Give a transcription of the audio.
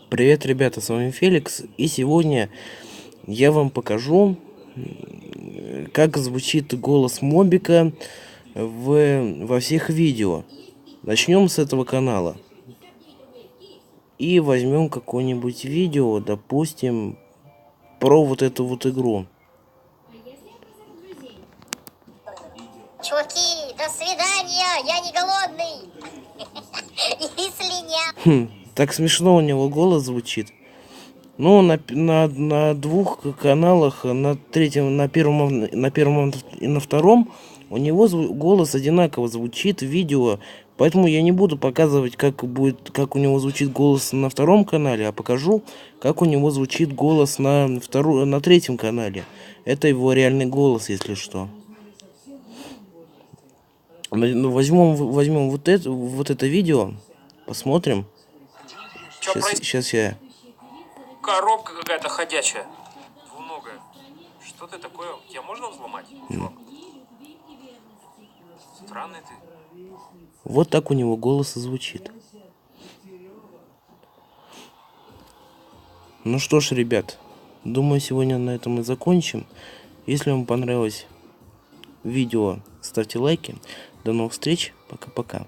Привет, ребята, с вами Феликс, и сегодня я вам покажу, как звучит голос Мобика во всех видео. Начнем с этого канала. И возьмем какое-нибудь видео, допустим, про вот эту вот игру. Чуваки, до свидания, я не голодный. И слинял. Так смешно у него голос звучит. Ну, на двух каналах, на третьем, на первом и на втором, у него голос одинаково звучит в видео, поэтому я не буду показывать, как у него звучит голос на втором канале, а покажу, как у него звучит голос на третьем канале. Это его реальный голос, если что. Ну, возьмем вот это видео, посмотрим. Сейчас я... Коробка какая-то ходячая. Двуногая. Что ты такое? Тебя можно взломать? Странный ты. Вот так у него голос и звучит. Ну что ж, ребят, думаю, сегодня на этом и закончим. Если вам понравилось видео, ставьте лайки. До новых встреч. Пока-пока.